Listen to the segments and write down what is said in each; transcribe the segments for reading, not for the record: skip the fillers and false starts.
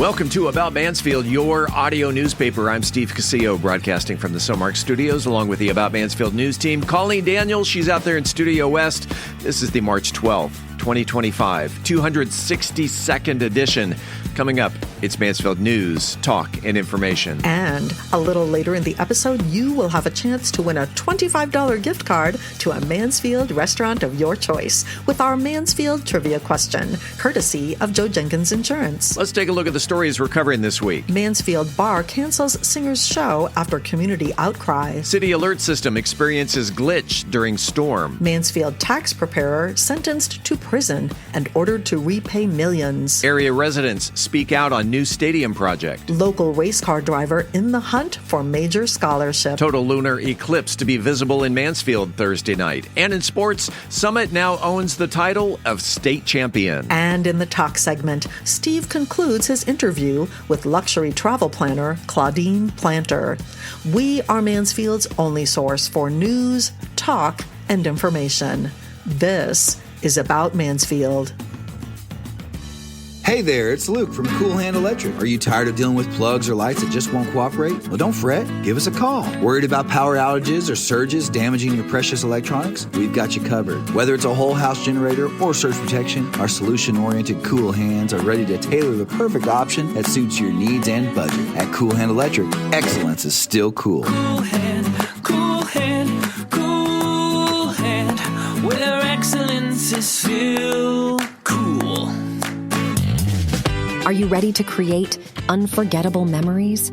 Welcome to About Mansfield, your audio newspaper. I'm Steve Casillo, broadcasting from the SoMark studios, along with the About Mansfield news team. Colleen Daniels, she's out there in Studio West. This is the March 12th, 2025, 262nd edition. Coming up, it's Mansfield news, talk, and information. And a little later in the episode, you will have a chance to win a $25 gift card to a Mansfield restaurant of your choice with our Mansfield Trivia Question, courtesy of Joe Jenkins Insurance. Let's take a look at the stories we're covering this week. Mansfield Bar cancels singer's show after community outcry. City alert system experiences glitch during storm. Mansfield tax preparer sentenced to prison and ordered to repay millions. Area residents speak out on new stadium project. Local race car driver in the hunt for major scholarship. Total lunar eclipse to be visible in Mansfield Thursday night. And in sports, Summit now owns the title of state champion. And in the talk segment, Steve concludes his interview with luxury travel planner Claudine Planter. We are Mansfield's only source for news, talk, and information. This is About Mansfield. Hey there, it's Luke from Cool Hand Electric. Are you tired of dealing with plugs or lights that just won't cooperate? Well, don't fret. Give us a call. Worried about power outages or surges damaging your precious electronics? We've got you covered. Whether it's a whole house generator or surge protection, our solution-oriented Cool Hands are ready to tailor the perfect option that suits your needs and budget. At Cool Hand Electric, excellence is still cool. Cool Hand, Cool Hand, Cool Hand, where excellence is still cool. Are you ready to create unforgettable memories?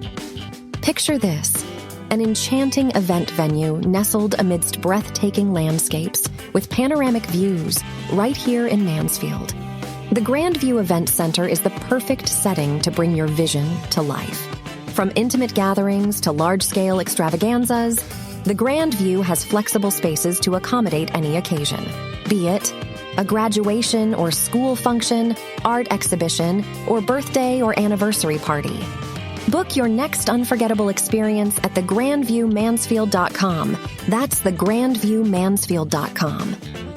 Picture this: an enchanting event venue nestled amidst breathtaking landscapes with panoramic views right here in Mansfield. The Grandview Event Center is the perfect setting to bring your vision to life. From intimate gatherings to large-scale extravaganzas, the Grandview has flexible spaces to accommodate any occasion, be it a graduation or school function, art exhibition, or birthday or anniversary party. Book your next unforgettable experience at thegrandviewmansfield.com. That's thegrandviewmansfield.com.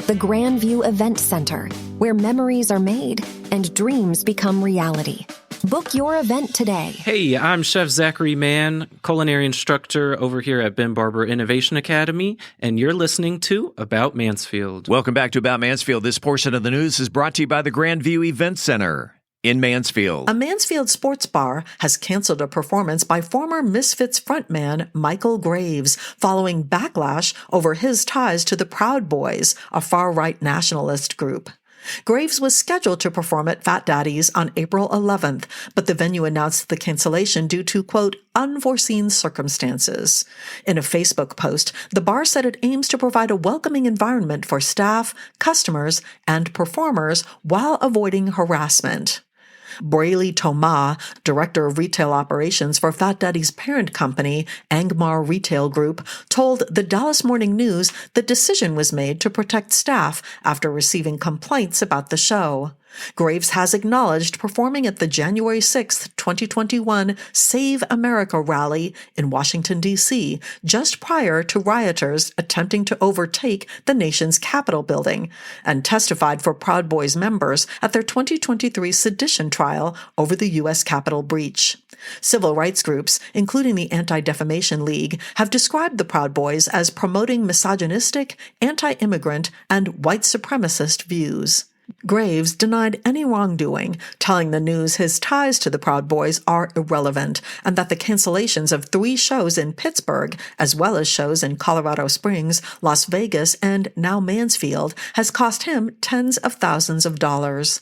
The Grandview Event Center, where memories are made and dreams become reality. Book your event today. Hey, I'm Chef Zachary Mann, culinary instructor over here at Ben Barber Innovation Academy, and you're listening to About Mansfield. Welcome back to About Mansfield. This portion of the news is brought to you by the Grandview Event Center in Mansfield. A Mansfield sports bar has canceled a performance by former Misfits frontman Michael Graves following backlash over his ties to the Proud Boys, a far-right nationalist group. Graves was scheduled to perform at Fat Daddy's on April 11th, but the venue announced the cancellation due to, quote, unforeseen circumstances. In a Facebook post, the bar said it aims to provide a welcoming environment for staff, customers, and performers while avoiding harassment. Braley Thomas, director of retail operations for Fat Daddy's parent company, Angmar Retail Group, told the Dallas Morning News the decision was made to protect staff after receiving complaints about the show. Graves has acknowledged performing at the January 6, 2021 Save America rally in Washington, D.C., just prior to rioters attempting to overtake the nation's Capitol building, and testified for Proud Boys members at their 2023 sedition trial over the U.S. Capitol breach. Civil rights groups, including the Anti-Defamation League, have described the Proud Boys as promoting misogynistic, anti-immigrant, and white supremacist views. Graves denied any wrongdoing, telling the news his ties to the Proud Boys are irrelevant and that the cancellations of 3 shows in Pittsburgh, as well as shows in Colorado Springs, Las Vegas, and now Mansfield, has cost him tens of thousands of dollars.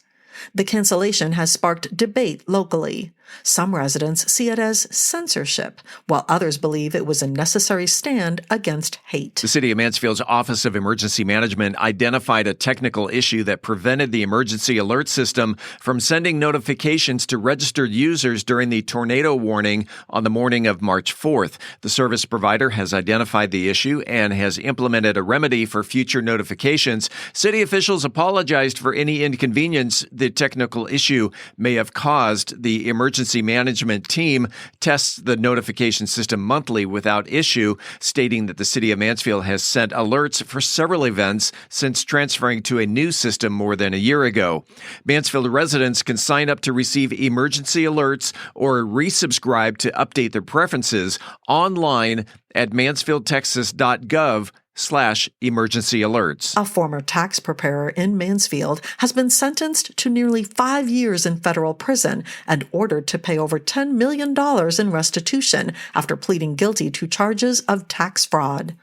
The cancellation has sparked debate locally. Some residents see it as censorship, while others believe it was a necessary stand against hate. The City of Mansfield's Office of Emergency Management identified a technical issue that prevented the emergency alert system from sending notifications to registered users during the tornado warning on the morning of March 4th. The service provider has identified the issue and has implemented a remedy for future notifications. City officials apologized for any inconvenience the technical issue may have caused. The emergency management team tests the notification system monthly without issue, stating that the city of Mansfield has sent alerts for several events since transferring to a new system more than a year ago. Mansfield residents can sign up to receive emergency alerts or resubscribe to update their preferences online at mansfieldtexas.gov/emergency alerts. A former tax preparer in Mansfield has been sentenced to nearly 5 years in federal prison and ordered to pay over $10 million in restitution after pleading guilty to charges of tax fraud.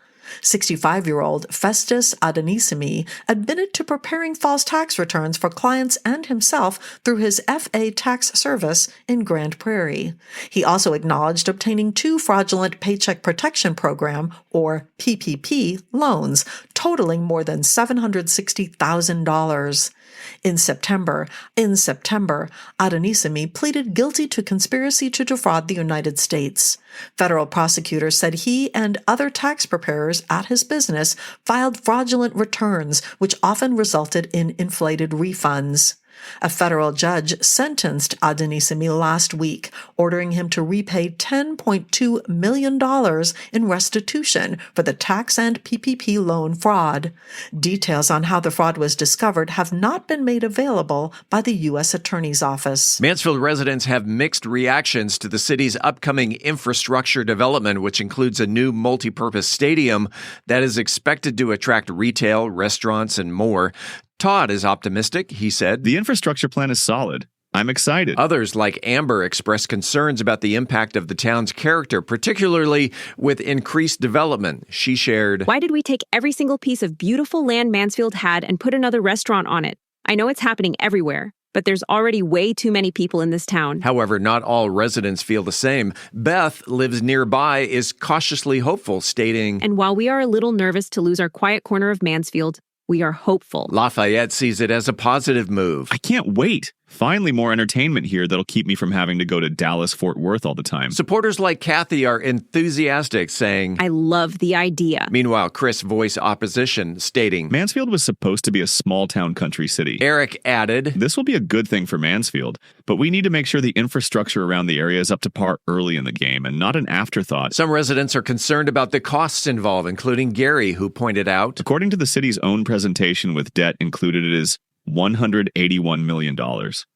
65-year-old Festus Adonisimi admitted to preparing false tax returns for clients and himself through his FA tax service in Grand Prairie. He also acknowledged obtaining 2 fraudulent Paycheck Protection Program, or PPP, loans, totaling more than $760,000. In September, Adonisimi pleaded guilty to conspiracy to defraud the United States. Federal prosecutors said he and other tax preparers at his business filed fraudulent returns, which often resulted in inflated refunds. A federal judge sentenced Adonisimi last week, ordering him to repay $10.2 million in restitution for the tax and PPP loan fraud. Details on how the fraud was discovered have not been made available by the U.S. Attorney's Office. Mansfield residents have mixed reactions to the city's upcoming infrastructure development, which includes a new multi-purpose stadium that is expected to attract retail, restaurants, and more. Todd is optimistic. He said, "The infrastructure plan is solid. I'm excited." Others, like Amber, expressed concerns about the impact of the town's character, particularly with increased development. She shared, "Why did we take every single piece of beautiful land Mansfield had and put another restaurant on it? I know it's happening everywhere, but there's already way too many people in this town." However, not all residents feel the same. Beth lives nearby, is cautiously hopeful, stating, "And while we are a little nervous to lose our quiet corner of Mansfield, we are hopeful." Lafayette sees it as a positive move. "I can't wait. Finally, more entertainment here that'll keep me from having to go to Dallas-Fort Worth all the time." Supporters like Kathy are enthusiastic, saying, "I love the idea." Meanwhile, Chris voiced opposition, stating, "Mansfield was supposed to be a small-town country city." Eric added, "This will be a good thing for Mansfield, but we need to make sure the infrastructure around the area is up to par early in the game and not an afterthought." Some residents are concerned about the costs involved, including Gary, who pointed out, According to the city's own presentation with debt included, it is $181 million.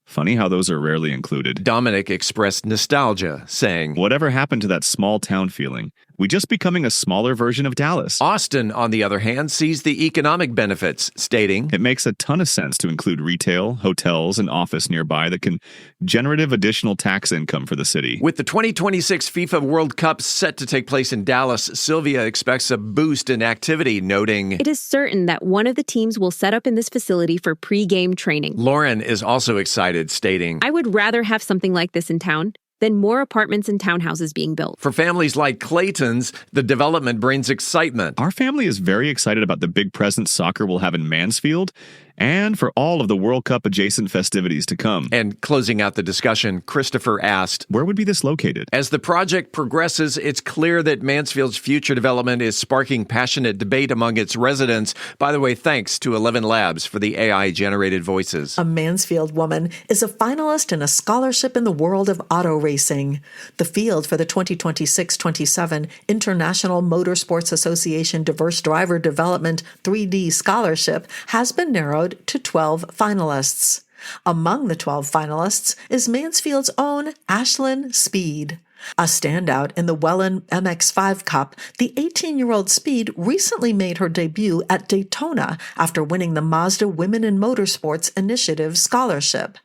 Funny how those are rarely included. Dominic expressed nostalgia, saying, "Whatever happened to that small town feeling? We just becoming a smaller version of Dallas." Austin, on the other hand, sees the economic benefits, stating, "It makes a ton of sense to include retail, hotels, and office nearby that can generate additional tax income for the city." With the 2026 FIFA World Cup set to take place in Dallas, Sylvia expects a boost in activity, noting, "It is certain that one of the teams will set up in this facility for pre-game training." Lauren is also excited, stating, "I would rather have something like this in town than more apartments and townhouses being built." For families like Clayton's, the development brings excitement. Our family is very excited about the big presence soccer will have in Mansfield and for all of the World Cup adjacent festivities to come. And closing out the discussion, Christopher asked, "Where would be this located?" As the project progresses, it's clear that Mansfield's future development is sparking passionate debate among its residents. By the way, thanks to 11 Labs for the AI-generated voices. A Mansfield woman is a finalist in a scholarship in the world of auto racing. The field for the 2026-27 International Motorsports Association Diverse Driver Development 3D Scholarship has been narrowed to 12 finalists. Among the 12 finalists is Mansfield's own Ashlyn Speed. A standout in the Welland MX5 Cup, the 18-year-old Speed recently made her debut at Daytona after winning the Mazda Women in Motorsports Initiative Scholarship.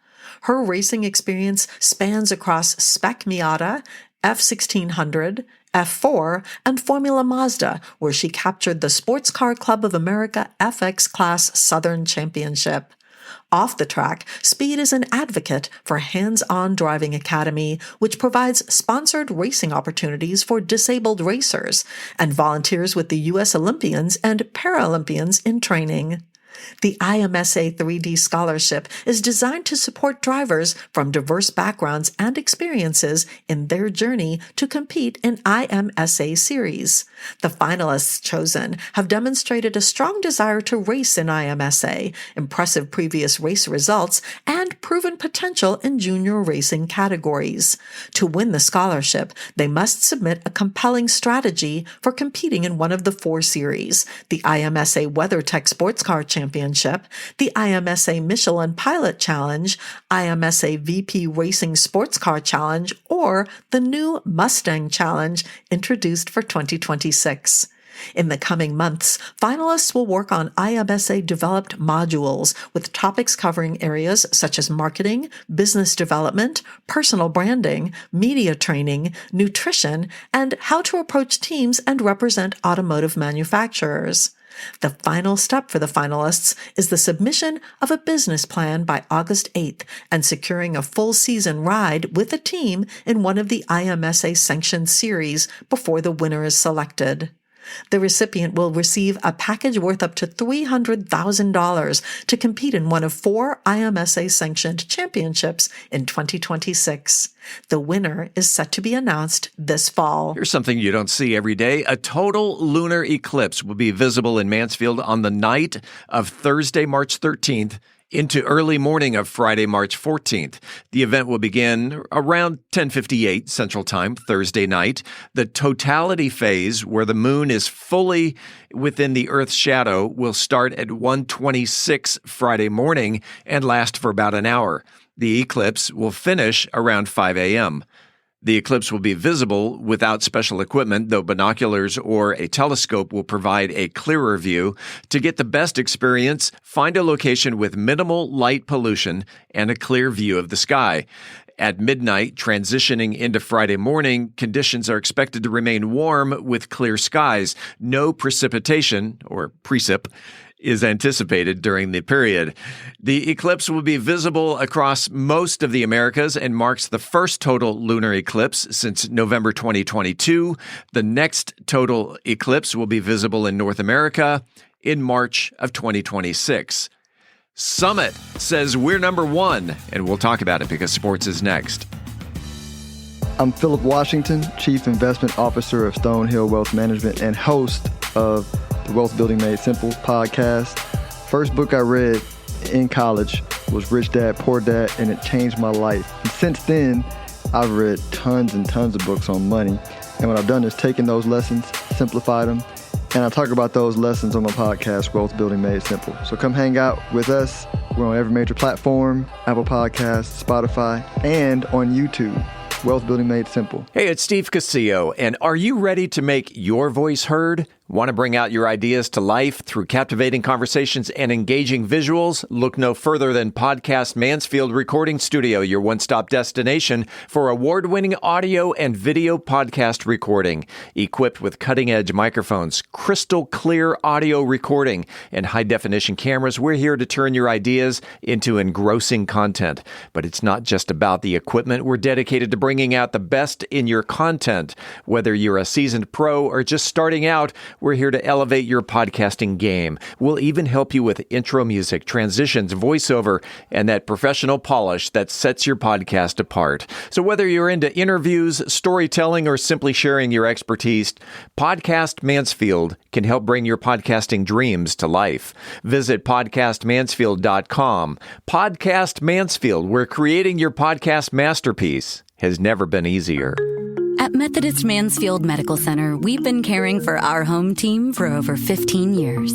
Her racing experience spans across Spec Miata, F1600, F4, and Formula Mazda, where she captured the Sports Car Club of America FX Class Southern Championship. Off the track, Speed is an advocate for Hands-On Driving Academy, which provides sponsored racing opportunities for disabled racers, and volunteers with the U.S. Olympians and Paralympians in training. The IMSA 3D Scholarship is designed to support drivers from diverse backgrounds and experiences in their journey to compete in IMSA series. The finalists chosen have demonstrated a strong desire to race in IMSA, impressive previous race results, and proven potential in junior racing categories. To win the scholarship, they must submit a compelling strategy for competing in one of the 4 series: the IMSA WeatherTech Sports Car Championship, the IMSA Michelin Pilot Challenge, IMSA VP Racing Sports Car Challenge, or the new Mustang Challenge introduced for 2026. In the coming months, finalists will work on IMSA-developed modules with topics covering areas such as marketing, business development, personal branding, media training, nutrition, and how to approach teams and represent automotive manufacturers. The final step for the finalists is the submission of a business plan by August 8th and securing a full season ride with a team in one of the IMSA-sanctioned series before the winner is selected. The recipient will receive a package worth up to $300,000 to compete in one of 4 IMSA-sanctioned championships in 2026. The winner is set to be announced this fall. Here's something you don't see every day. A total lunar eclipse will be visible in Mansfield on the night of Thursday, March 13th, into early morning of Friday, March 14th. The event will begin around 10:58 Central Time, Thursday night. The totality phase, where the moon is fully within the Earth's shadow, will start at 1:26 Friday morning and last for about an hour. The eclipse will finish around 5 a.m. The eclipse will be visible without special equipment, though binoculars or a telescope will provide a clearer view. To get the best experience, find a location with minimal light pollution and a clear view of the sky. At midnight, transitioning into Friday morning, conditions are expected to remain warm with clear skies. No precipitation, or precip, is anticipated during the period. The eclipse will be visible across most of the Americas and marks the first total lunar eclipse since November 2022. The next total eclipse will be visible in North America in March of 2026. Summit says we're number 1, and we'll talk about it because sports is next. I'm Philip Washington, Chief Investment Officer of Stonehill Wealth Management and host of the Wealth Building Made Simple podcast. First book I read in college was Rich Dad, Poor Dad, and it changed my life. And since then, I've read tons and tons of books on money. And what I've done is taken those lessons, simplified them, and I talk about those lessons on my podcast, Wealth Building Made Simple. So come hang out with us. We're on every major platform, Apple Podcasts, Spotify, and on YouTube. Wealth Building Made Simple. Hey, it's Steve Casillo, and are you ready to make your voice heard? Want to bring out your ideas to life through captivating conversations and engaging visuals? Look no further than Podcast Mansfield Recording Studio, your one-stop destination for award-winning audio and video podcast recording. Equipped with cutting-edge microphones, crystal clear audio recording, and high-definition cameras, we're here to turn your ideas into engrossing content. But it's not just about the equipment. We're dedicated to bringing out the best in your content. Whether you're a seasoned pro or just starting out, we're here to elevate your podcasting game. We'll even help you with intro music, transitions, voiceover, and that professional polish that sets your podcast apart. So whether you're into interviews, storytelling, or simply sharing your expertise, Podcast Mansfield can help bring your podcasting dreams to life. Visit podcastmansfield.com. Podcast Mansfield, where creating your podcast masterpiece has never been easier. At Methodist Mansfield Medical Center, we've been caring for our home team for over 15 years.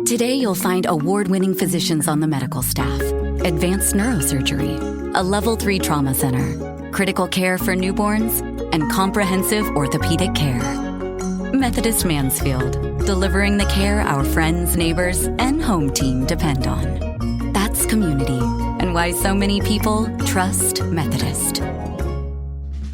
Today, you'll find award-winning physicians on the medical staff, advanced neurosurgery, a level 3 trauma center, critical care for newborns, and comprehensive orthopedic care. Methodist Mansfield, delivering the care our friends, neighbors, and home team depend on. That's community, and why so many people trust Methodist.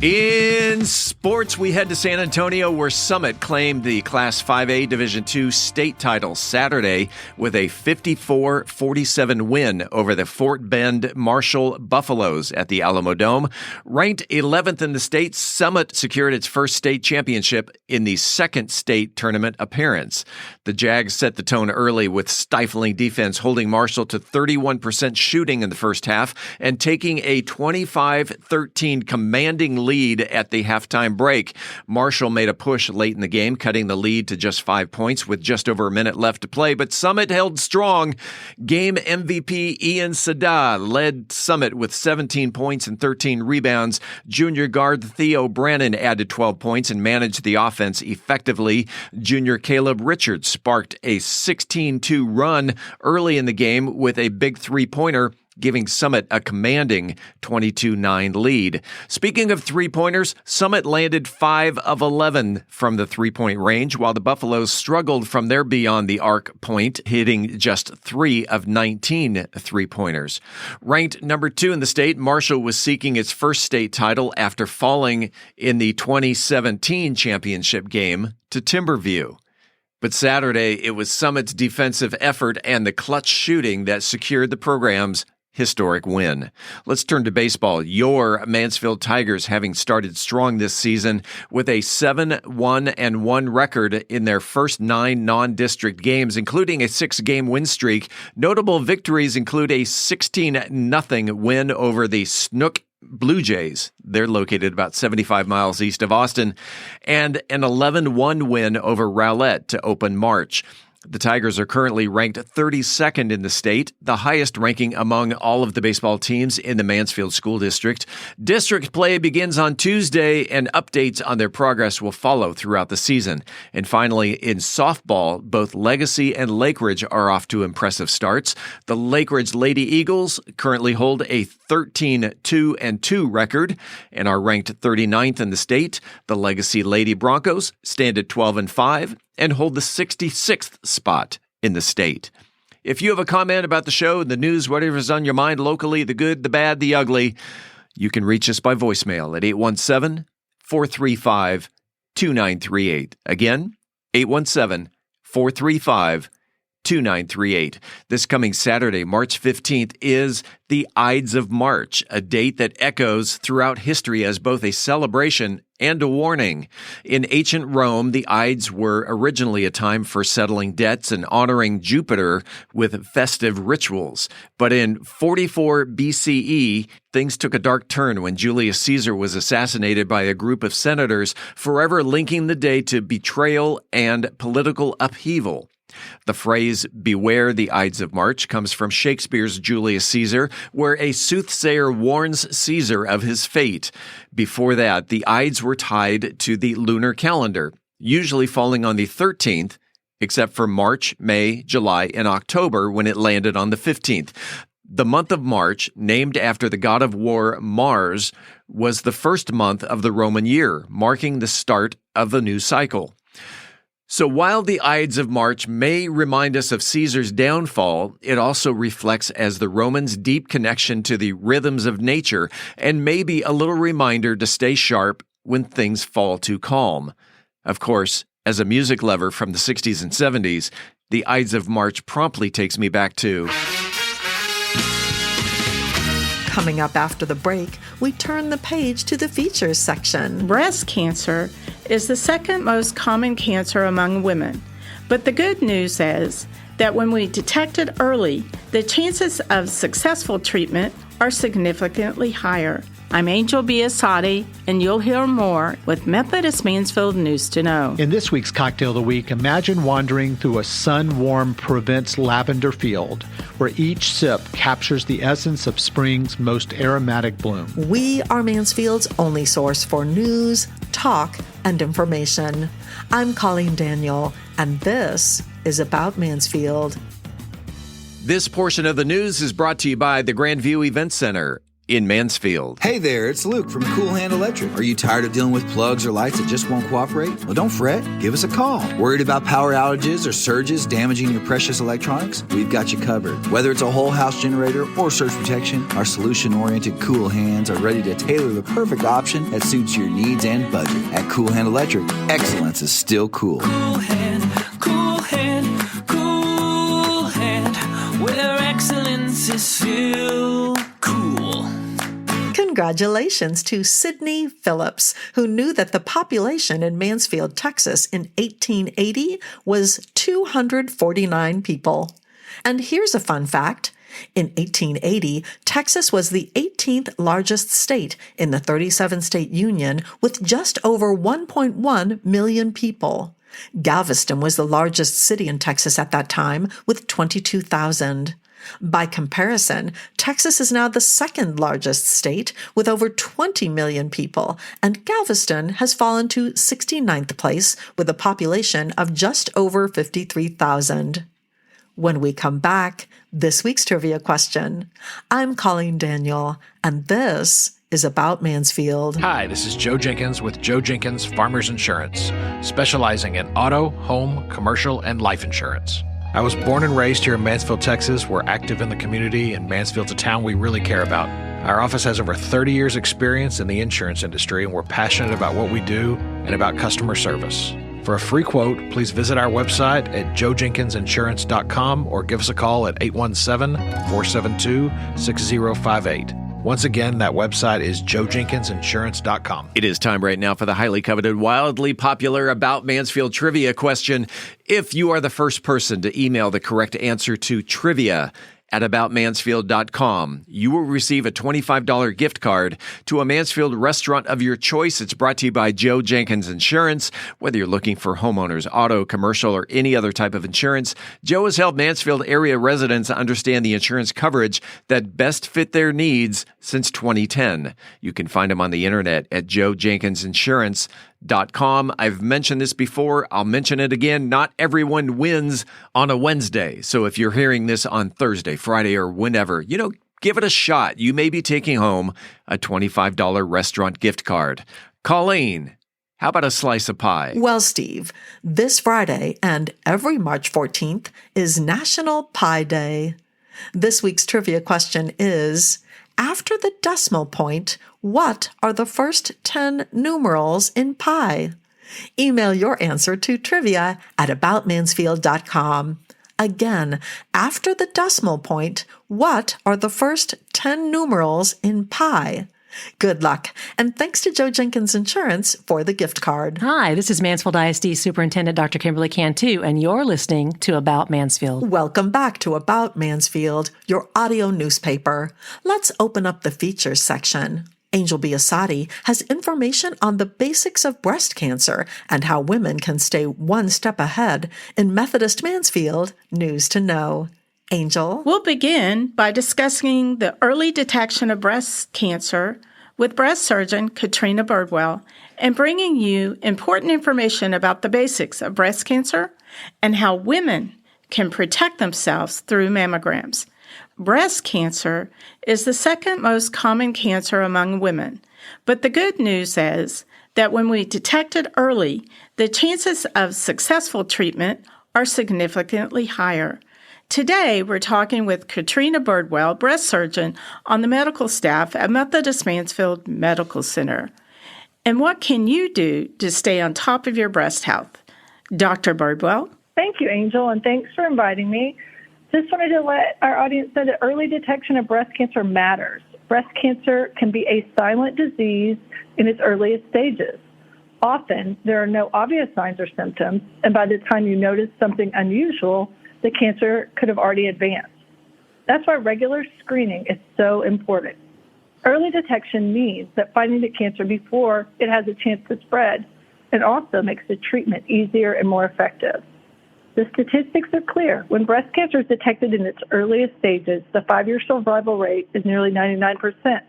In sports, we head to San Antonio, where Summit claimed the Class 5A Division II state title Saturday with a 54-47 win over the Fort Bend Marshall Buffaloes at the Alamo Dome. Ranked 11th in the state, Summit secured its first state championship in the second state tournament appearance. The Jags set the tone early with stifling defense, holding Marshall to 31% shooting in the first half and taking a 25-13 commanding lead at the halftime break. Marshall made a push late in the game, cutting the lead to just 5 points with just over a minute left to play, but Summit held strong. Game MVP Ian Sada led Summit with 17 points and 13 rebounds. Junior guard Theo Brannon added 12 points and managed the offense effectively. Junior Caleb Richards sparked a 16-2 run early in the game with a big three-pointer, giving Summit a commanding 22-9 lead. Speaking of three-pointers, Summit landed 5 of 11 from the three-point range, while the Buffaloes struggled from their beyond-the-arc point, hitting just 3 of 19 three-pointers. Ranked number 2 in the state, Marshall was seeking its first state title after falling in the 2017 championship game to Timberview. But Saturday, it was Summit's defensive effort and the clutch shooting that secured the program's historic win. Let's turn to baseball. Your Mansfield Tigers, having started strong this season with a 7-1-1 record in their first 9 non-district games, including a 6-game win streak. Notable victories include a 16-0 win over the Snook Blue Jays. They're located about 75 miles east of Austin, and an 11-1 win over Rowlett to open March. The Tigers are currently ranked 32nd in the state, the highest ranking among all of the baseball teams in the Mansfield School District. District play begins on Tuesday, and updates on their progress will follow throughout the season. And finally, in softball, both Legacy and Lakeridge are off to impressive starts. The Lakeridge Lady Eagles currently hold a 13-2-2 record and are ranked 39th in the state. The Legacy Lady Broncos stand at 12-5 and hold the 66th spot in the state. If you have a comment about the show, the news, whatever's on your mind locally, the good, the bad, the ugly, you can reach us by voicemail at 817-435-2938. Again, 817-435-2938. This coming Saturday, March 15th, is the Ides of March, a date that echoes throughout history as both a celebration and a warning. In ancient Rome, the Ides were originally a time for settling debts and honoring Jupiter with festive rituals. But in 44 BCE, things took a dark turn when Julius Caesar was assassinated by a group of senators, forever linking the day to betrayal and political upheaval. The phrase, "Beware the Ides of March," comes from Shakespeare's Julius Caesar, where a soothsayer warns Caesar of his fate. Before that, the Ides were tied to the lunar calendar, usually falling on the 13th, except for March, May, July, and October, when it landed on the 15th. The month of March, named after the god of war Mars, was the first month of the Roman year, marking the start of the new cycle. So while the Ides of March may remind us of Caesar's downfall, it also reflects as the Romans' deep connection to the rhythms of nature and maybe a little reminder to stay sharp when things fall too calm. Of course, as a music lover from the 60s and 70s, the Ides of March promptly takes me back to... Coming up after the break, we turn the page to the features section. Breast cancer is the second most common cancer among women, but the good news is that when we detect it early, the chances of successful treatment are significantly higher. I'm Angel Biasatti, and you'll hear more with Methodist Mansfield News to Know. In this week's Cocktail of the Week, imagine wandering through a sun-warmed Provence lavender field where each sip captures the essence of spring's most aromatic bloom. We are Mansfield's only source for news, talk, and information. I'm Colleen Daniel, and this is About Mansfield. This portion of the news is brought to you by the Grandview Event Center. in Mansfield. Hey there, it's Luke from Cool Hand Electric. Are you tired of dealing with plugs or lights that just won't cooperate? Well, don't fret. Give us a call. Worried about power outages or surges damaging your precious electronics? We've got you covered. Whether it's a whole house generator or surge protection, our solution-oriented Cool Hands are ready to tailor the perfect option that suits your needs and budget. At Cool Hand Electric, excellence is still cool. Cool hand, cool hand, cool hand, where excellence is still cool. Congratulations to Sidney Phillips, who knew that the population in Mansfield, Texas in 1880 was 249 people. And here's a fun fact. In 1880, Texas was the 18th largest state in the 37-state union with just over 1.1 million people. Galveston was the largest city in Texas at that time with 22,000. By comparison, Texas is now the second largest state with over 20 million people, and Galveston has fallen to 69th place with a population of just over 53,000. When we come back, this week's trivia question. I'm Colleen Daniel, and this is About Mansfield. Hi, this is Joe Jenkins with Joe Jenkins Farmers Insurance, specializing in auto, home, commercial, and life insurance. I was born and raised here in Mansfield, Texas. We're active in the community, and Mansfield's a town we really care about. Our office has over 30 years' experience in the insurance industry, and we're passionate about what we do and about customer service. For a free quote, please visit our website at joejenkinsinsurance.com or give us a call at 817-472-6058. Once again, that website is joejenkinsinsurance.com. It is time right now for the highly coveted, wildly popular About Mansfield Trivia Question. If you are the first person to email the correct answer to trivia@aboutmansfield.com, you will receive a $25 gift card to a Mansfield restaurant of your choice. It's brought to you by Joe Jenkins Insurance. Whether you're looking for homeowners, auto, commercial, or any other type of insurance, Joe has helped Mansfield area residents understand the insurance coverage that best fit their needs since 2010. You can find him on the internet at joejenkinsinsurance.com. I've mentioned this before. I'll mention it again. Not everyone wins on a Wednesday. So if you're hearing this on Thursday, Friday, or whenever, give it a shot. You may be taking home a $25 restaurant gift card. Colleen, how about a slice of pie? Well, Steve, this Friday and every March 14th is National Pie Day. This week's trivia question is, after the decimal point, what are the first 10 numerals in pi? Email your answer to trivia@aboutmansfield.com. Again, after the decimal point, what are the first 10 numerals in pi? Good luck, and thanks to Joe Jenkins Insurance for the gift card. Hi, this is Mansfield ISD Superintendent Dr. Kimberly Cantu, and you're listening to About Mansfield. Welcome back to About Mansfield, your audio newspaper. Let's open up the features section. Angel Biasatti has information on the basics of breast cancer and how women can stay one step ahead in Methodist Mansfield News to Know. Angel? We'll begin by discussing the early detection of breast cancer with breast surgeon Katrina Birdwell and bringing you important information about the basics of breast cancer and how women can protect themselves through mammograms. Breast cancer is the second most common cancer among women, but the good news is that when we detect it early, the chances of successful treatment are significantly higher. Today, we're talking with Katrina Birdwell, breast surgeon on the medical staff at Methodist Mansfield Medical Center. And what can you do to stay on top of your breast health? Dr. Birdwell? Thank you, Angel, and thanks for inviting me. Just wanted to let our audience know that early detection of breast cancer matters. Breast cancer can be a silent disease in its earliest stages. Often, there are no obvious signs or symptoms, and by the time you notice something unusual, the cancer could have already advanced. That's why regular screening is so important. Early detection means that finding the cancer before it has a chance to spread and also makes the treatment easier and more effective. The statistics are clear. When breast cancer is detected in its earliest stages, the 5-year survival rate is nearly 99%.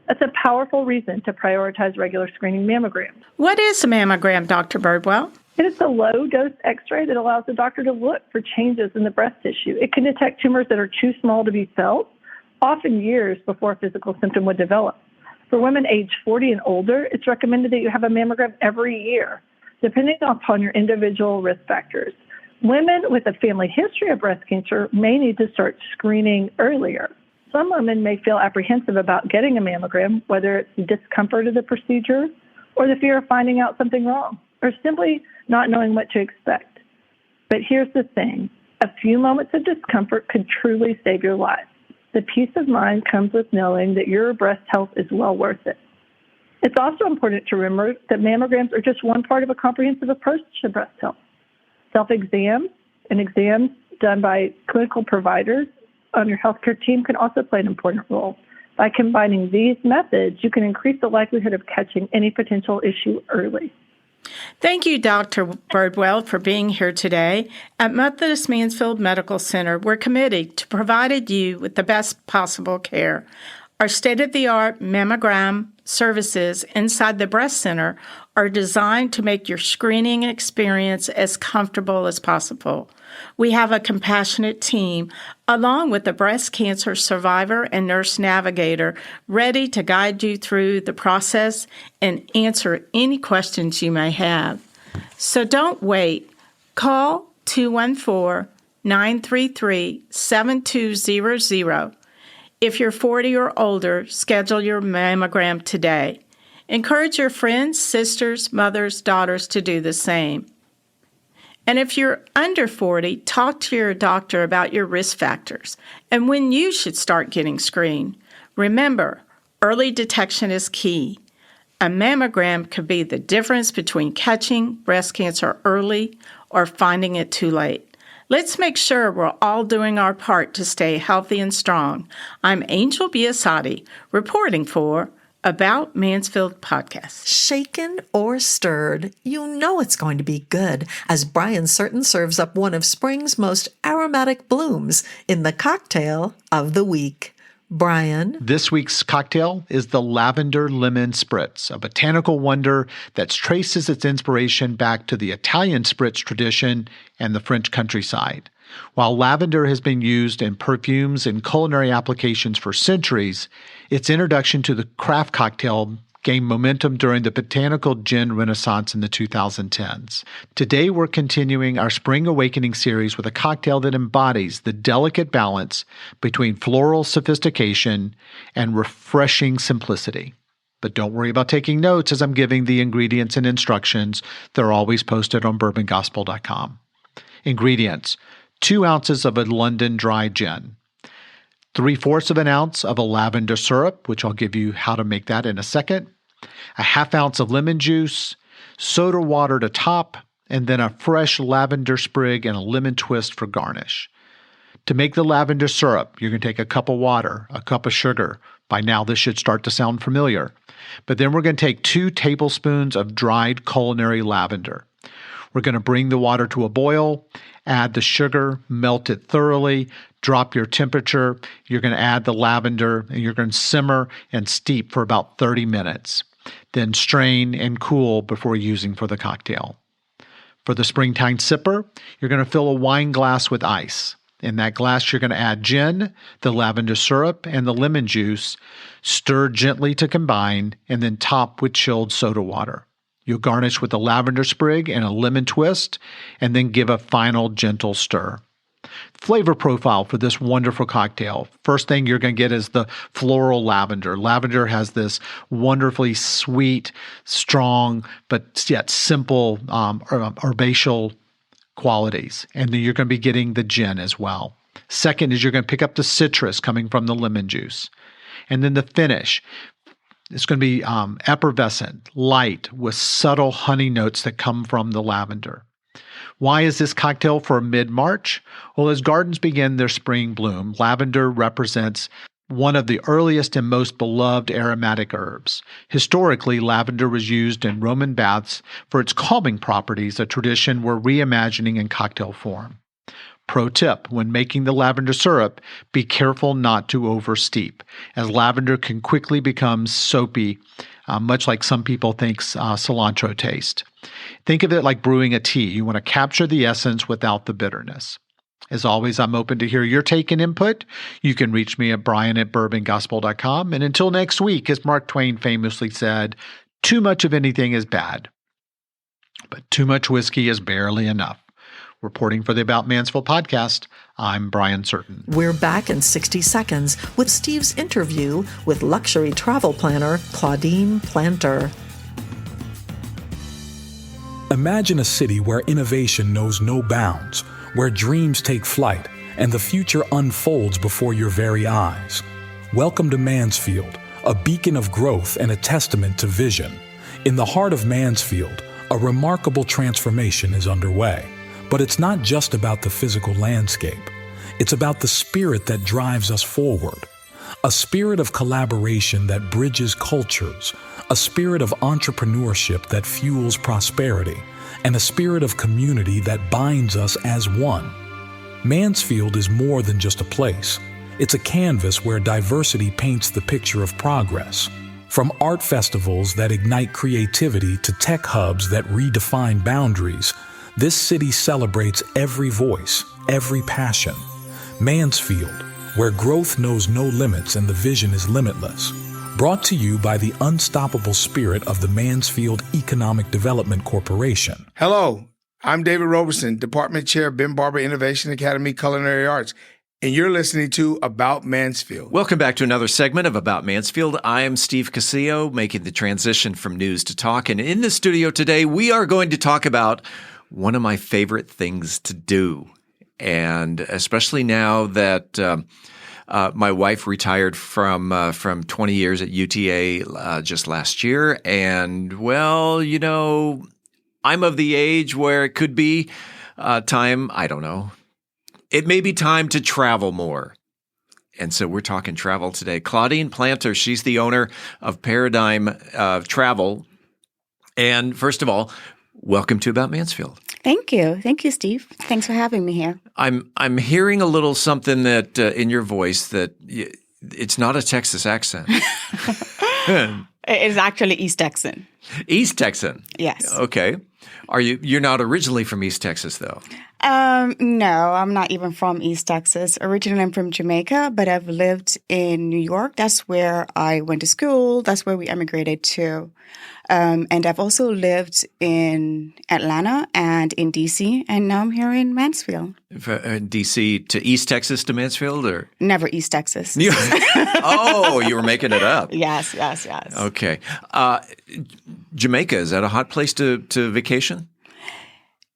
That's a powerful reason to prioritize regular screening mammograms. What is a mammogram, Dr. Birdwell? It is a low-dose X-ray that allows the doctor to look for changes in the breast tissue. It can detect tumors that are too small to be felt, often years before a physical symptom would develop. For women aged 40 and older, it's recommended that you have a mammogram every year, depending upon your individual risk factors. Women with a family history of breast cancer may need to start screening earlier. Some women may feel apprehensive about getting a mammogram, whether it's the discomfort of the procedure or the fear of finding out something wrong, or simply not knowing what to expect. But here's the thing. A few moments of discomfort could truly save your life. The peace of mind comes with knowing that your breast health is well worth it. It's also important to remember that mammograms are just one part of a comprehensive approach to breast health. Self-exams and exams done by clinical providers on your healthcare team can also play an important role. By combining these methods, you can increase the likelihood of catching any potential issue early. Thank you, Dr. Birdwell, for being here today. At Methodist Mansfield Medical Center, we're committed to providing you with the best possible care. Our state-of-the-art mammogram services inside the breast center are designed to make your screening experience as comfortable as possible. We have a compassionate team, along with a breast cancer survivor and nurse navigator, ready to guide you through the process and answer any questions you may have. So don't wait. Call 214-933-7200. If you're 40 or older, schedule your mammogram today. Encourage your friends, sisters, mothers, daughters to do the same. And if you're under 40, talk to your doctor about your risk factors and when you should start getting screened. Remember, early detection is key. A mammogram could be the difference between catching breast cancer early or finding it too late. Let's make sure we're all doing our part to stay healthy and strong. I'm Angel Biasatti, reporting for About Mansfield podcast. Shaken or stirred, you know it's going to be good as Brian Certain serves up one of spring's most aromatic blooms in the cocktail of the week. Brian? This week's cocktail is the Lavender Lemon Spritz, a botanical wonder that traces its inspiration back to the Italian spritz tradition and the French countryside. While lavender has been used in perfumes and culinary applications for centuries, its introduction to the craft cocktail gained momentum during the botanical gin renaissance in the 2010s. Today, we're continuing our Spring Awakening series with a cocktail that embodies the delicate balance between floral sophistication and refreshing simplicity. But don't worry about taking notes as I'm giving the ingredients and instructions. They're always posted on bourbongospel.com. Ingredients: 2 ounces of a London dry gin, 3/4 of an ounce of a lavender syrup, which I'll give you how to make that in a second, a 1/2 ounce of lemon juice, soda water to top, and then a fresh lavender sprig and a lemon twist for garnish. To make the lavender syrup, you're going to take a cup of water, a cup of sugar. By now, this should start to sound familiar. But then we're going to take 2 tablespoons of dried culinary lavender. We're going to bring the water to a boil, add the sugar, melt it thoroughly, drop your temperature. You're going to add the lavender, and you're going to simmer and steep for about 30 minutes. Then strain and cool before using for the cocktail. For the springtime sipper, you're going to fill a wine glass with ice. In that glass, you're going to add gin, the lavender syrup, and the lemon juice. Stir gently to combine, and then top with chilled soda water. You'll garnish with a lavender sprig and a lemon twist, and then give a final gentle stir. Flavor profile for this wonderful cocktail. First thing you're going to get is the floral lavender. Lavender has this wonderfully sweet, strong, but yet simple herbaceous qualities. And then you're going to be getting the gin as well. Second is you're going to pick up the citrus coming from the lemon juice. And then the finish. It's going to be effervescent, light, with subtle honey notes that come from the lavender. Why is this cocktail for mid-March? Well, as gardens begin their spring bloom, lavender represents one of the earliest and most beloved aromatic herbs. Historically, lavender was used in Roman baths for its calming properties, a tradition we're reimagining in cocktail form. Pro tip, when making the lavender syrup, be careful not to oversteep, as lavender can quickly become soapy, much like some people think cilantro taste. Think of it like brewing a tea. You want to capture the essence without the bitterness. As always, I'm open to hear your take and input. You can reach me at brian@bourbongospel.com. And until next week, as Mark Twain famously said, too much of anything is bad, but too much whiskey is barely enough. Reporting for the About Mansfield podcast, I'm Brian Certain. We're back in 60 seconds with Steve's interview with luxury travel planner Claudine Planter. Imagine a city where innovation knows no bounds, where dreams take flight and the future unfolds before your very eyes. Welcome to Mansfield, a beacon of growth and a testament to vision. In the heart of Mansfield, a remarkable transformation is underway. But it's not just about the physical landscape. It's about the spirit that drives us forward. A spirit of collaboration that bridges cultures, a spirit of entrepreneurship that fuels prosperity, and a spirit of community that binds us as one. Mansfield is more than just a place. It's a canvas where diversity paints the picture of progress. From art festivals that ignite creativity to tech hubs that redefine boundaries, this city celebrates every voice, every passion. Mansfield, where growth knows no limits and the vision is limitless. Brought to you by the unstoppable spirit of the Mansfield Economic Development Corporation. Hello, I'm David Roberson, Department Chair, Ben Barber Innovation Academy, Culinary Arts, and you're listening to About Mansfield. Welcome back to another segment of About Mansfield. I am Steve Casillo, making the transition from news to talk. And in the studio today, we are going to talk about one of my favorite things to do. And especially now that my wife retired from 20 years at UTA just last year. And, well, you know, I'm of the age where it could be time, I don't know. It may be time to travel more. And so we're talking travel today. Claudine Planter, she's the owner of Paradigm Travel. And first of all, welcome to About Mansfield. Thank you. Thank you, Steve. Thanks for having me here. I'm hearing a little something that in your voice that it's not a Texas accent. It's actually East Texan. East Texan? Yes. Okay. You're not originally from East Texas, though? No, I'm not even from East Texas. Originally, I'm from Jamaica, but I've lived in New York. That's where I went to school. That's where we emigrated to. And I've also lived in Atlanta and in D.C., and now I'm here in Mansfield. D.C. to East Texas to Mansfield, or? Never East Texas. Oh, you were making it up. Yes. Okay. Jamaica, is that a hot place to vacation?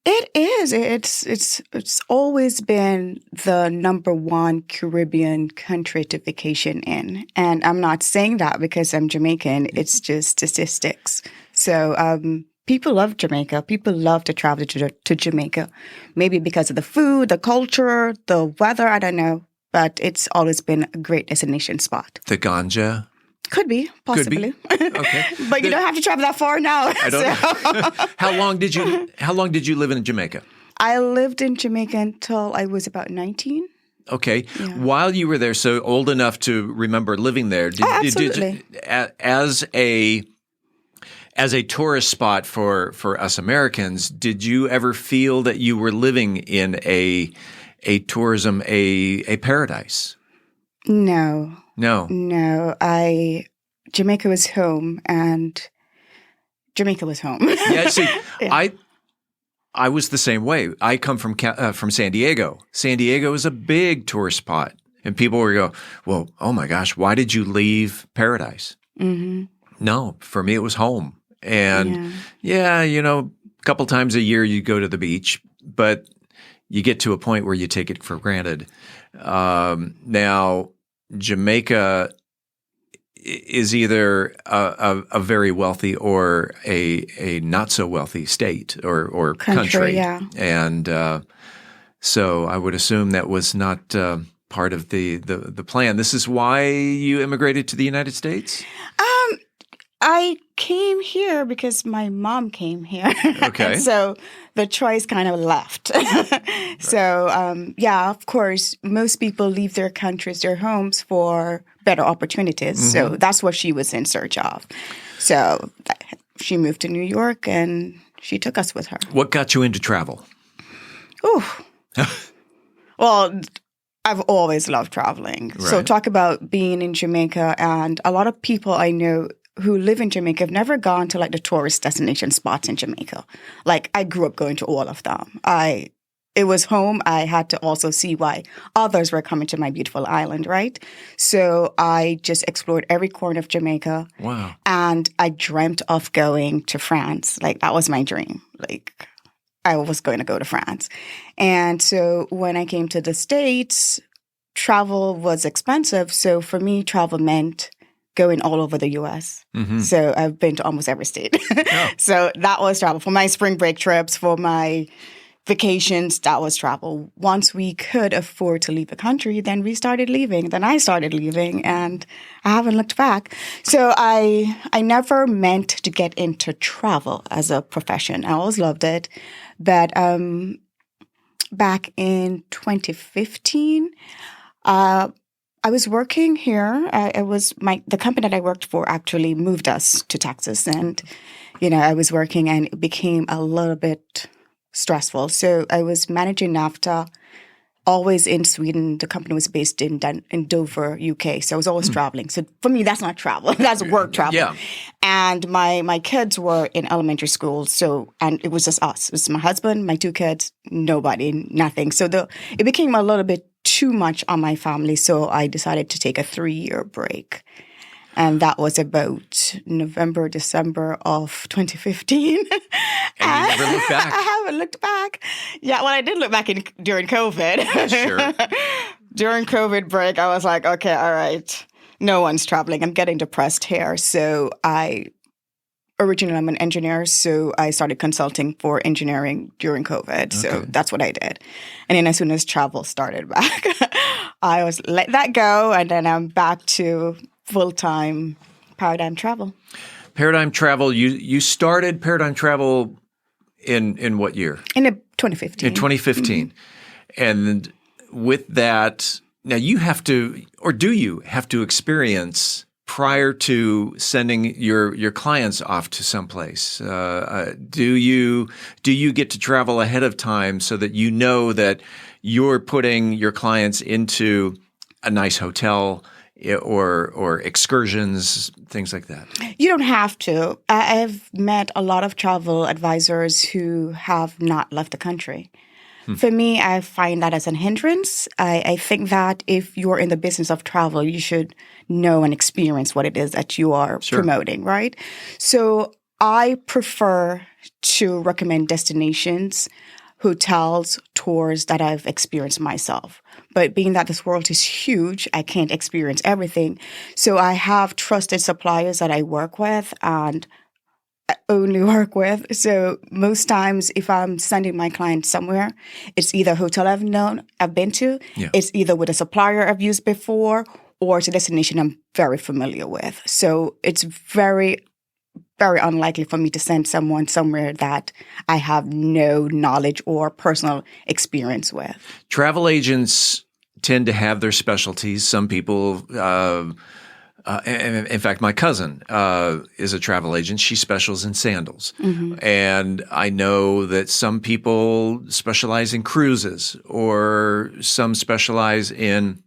It is. It's always been the number one Caribbean country to vacation in. And I'm not saying that because I'm Jamaican. It's just statistics. So people love Jamaica. People love to travel to Jamaica. Maybe because of the food, the culture, the weather, I don't know. But it's always been a great destination spot. The ganja? Could be, possibly. Could be. Okay. But you don't have to travel that far now. I don't know. How long did you live in Jamaica? I lived in Jamaica until I was about 19. Okay. Yeah. While you were there, so old enough to remember living there, absolutely. As a tourist spot for us Americans, did you ever feel that you were living in a tourism, a paradise? No. Jamaica was home, and Jamaica was home. Yeah, see, yeah. I was the same way. I come from San Diego. San Diego is a big tourist spot, and people will go, "Well, oh my gosh, why did you leave paradise?" Mm-hmm. No, for me it was home, and yeah, you know, a couple times a year you go to the beach, but you get to a point where you take it for granted. Now, Jamaica is either a very wealthy or a not so wealthy state or country. Yeah. And so I would assume that was not part of the plan. This is why you immigrated to the United States? I came here because my mom came here. Okay. So the choice kind of left. So, yeah, of course, most people leave their countries, their homes for better opportunities. Mm-hmm. So that's what she was in search of. So she moved to New York and she took us with her. What got you into travel? Ooh. Well, I've always loved traveling. Right. So talk about being in Jamaica, and a lot of people I know who live in Jamaica have never gone to like the tourist destination spots in Jamaica. Like I grew up going to all of them. It was home. I had to also see why others were coming to my beautiful island, right? So I just explored every corner of Jamaica. Wow. And I dreamt of going to France. Like that was my dream. Like I was going to go to France. And so when I came to the States, travel was expensive. So for me, travel meant going all over the U.S. Mm-hmm. So I've been to almost every state. Oh. So that was travel. For my spring break trips, for my vacations, that was travel. Once we could afford to leave the country, then we started leaving. Then I started leaving, and I haven't looked back. So I never meant to get into travel as a profession. I always loved it. But back in 2015, I was working here. The company that I worked for actually moved us to Texas, and I was working, and it became a little bit stressful. So I was managing NAFTA, always in Sweden. The company was based in Dover, UK. So I was always traveling. So for me, that's not travel. That's work travel. Yeah. And my kids were in elementary school. And it was just us. It was my husband, my 2 kids, nobody, nothing. So it became a little bit too much on my family. So I decided to take a 3-year break. And that was about November, December of 2015. And you never looked back. I haven't looked back. Yeah, well, I did look back during COVID. Sure. During COVID break, I was like, okay, all right, no one's traveling. I'm getting depressed here. So originally I'm an engineer, so I started consulting for engineering during COVID. Okay. So that's what I did. And then as soon as travel started back, I was let that go. And then I'm back to full-time Paradigm Travel. Paradigm Travel, you started Paradigm Travel in what year? In 2015. In 2015. Mm-hmm. And with that, now you have to, or do you have to experience prior to sending your clients off to someplace? Do you get to travel ahead of time so that you know that you're putting your clients into a nice hotel or excursions, things like that? You don't have to. I've met a lot of travel advisors who have not left the country. For me, I find that as an hindrance. I think that if you're in the business of travel, you should know and experience what it is that you are promoting, right? So I prefer to recommend destinations, hotels, tours that I've experienced myself. But being that this world is huge, I can't experience everything. So I have trusted suppliers that I work with and only work with. So most times if I'm sending my clients somewhere, it's either a hotel I've been to, it's either with a supplier I've used before, or it's a destination I'm very familiar with. So it's very, very unlikely for me to send someone somewhere that I have no knowledge or personal experience with. Travel agents tend to have their specialties. Some people, in fact, my cousin is a travel agent. She specializes in sandals. Mm-hmm. And I know that some people specialize in cruises, or some specialize in